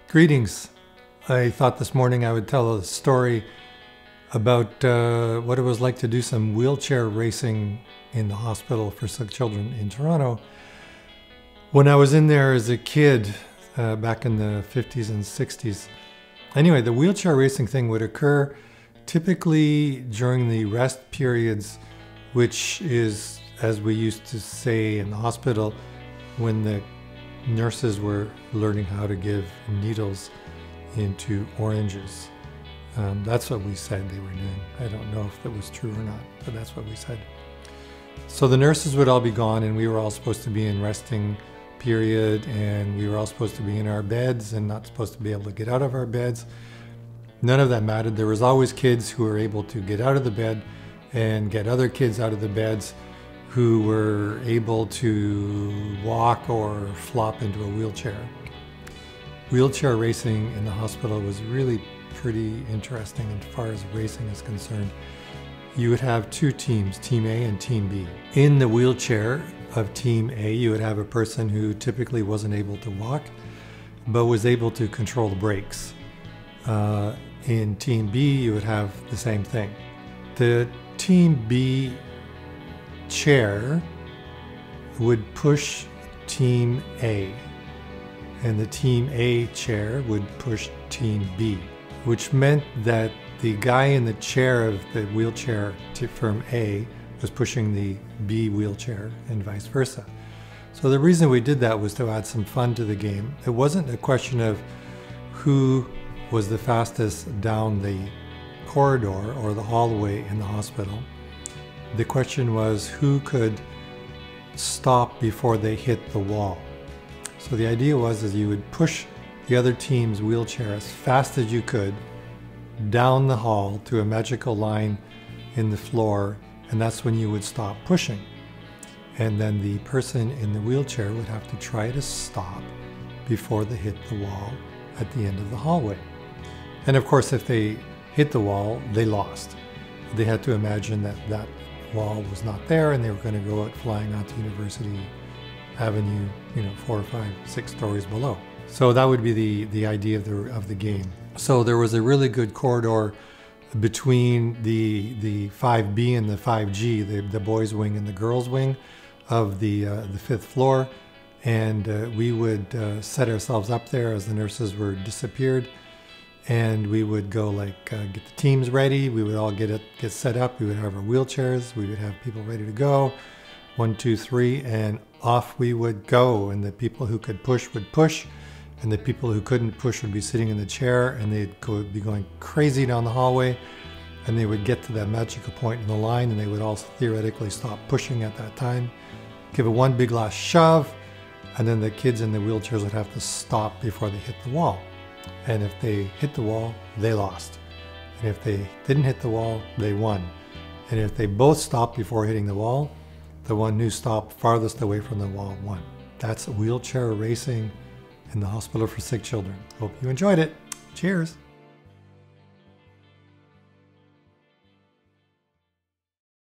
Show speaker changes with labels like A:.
A: Greetings. I thought this morning I would tell a story about what it was like to do some wheelchair racing in the hospital for sick children in Toronto. When I was in there as a kid back in the 50s and 60s. Anyway, the wheelchair racing thing would occur typically during the rest periods, which is, as we used to say in the hospital, when the nurses were learning how to give needles into oranges. That's what we said they were doing. I don't know if that was true or not, but that's what we said. So the nurses would all be gone and we were all supposed to be in resting period, and we were all supposed to be in our beds and not supposed to be able to get out of our beds. None of that mattered. There was always kids who were able to get out of the bed and get other kids out of the beds who were able to walk or flop into a wheelchair. Wheelchair racing in the hospital was really pretty interesting as far as racing is concerned. You would have two teams, Team A and Team B. In the wheelchair of Team A, you would have a person who typically wasn't able to walk, but was able to control the brakes. In Team B, you would have the same thing. The Team B chair would push Team A, and the Team A chair would push Team B, which meant that the guy in the chair of the wheelchair from A was pushing the B wheelchair and vice versa. So the reason we did that was to add some fun to the game. It wasn't a question of who was the fastest down the corridor or the hallway in the hospital. The question was who could stop before they hit the wall. So the idea was you would push the other team's wheelchair as fast as you could down the hall to a magical line in the floor, and that's when you would stop pushing. And then the person in the wheelchair would have to try to stop before they hit the wall at the end of the hallway. And of course, if they hit the wall, they lost. They had to imagine that that wall was not there and they were going to go out flying onto University Avenue, 4 or 5, 6 stories below. So that would be the idea of the game. So there was a really good corridor between the 5B and the 5G, the boys wing and the girls wing of the 5th floor. And we would set ourselves up there as the nurses were disappeared. And we would go get the teams ready. We would all get set up. We would have our wheelchairs. We would have people ready to go. 1, 2, 3, and off we would go. And the people who could push would push, and the people who couldn't push would be sitting in the chair, and they'd be going crazy down the hallway. And they would get to that magical point in the line, and they would also theoretically stop pushing at that time, give it one big last shove, and then the kids in the wheelchairs would have to stop before they hit the wall. And if they hit the wall, they lost. And if they didn't hit the wall, they won. And if they both stopped before hitting the wall, the one who stopped farthest away from the wall won. That's wheelchair racing in the Hospital for Sick Children. Hope you enjoyed it. Cheers.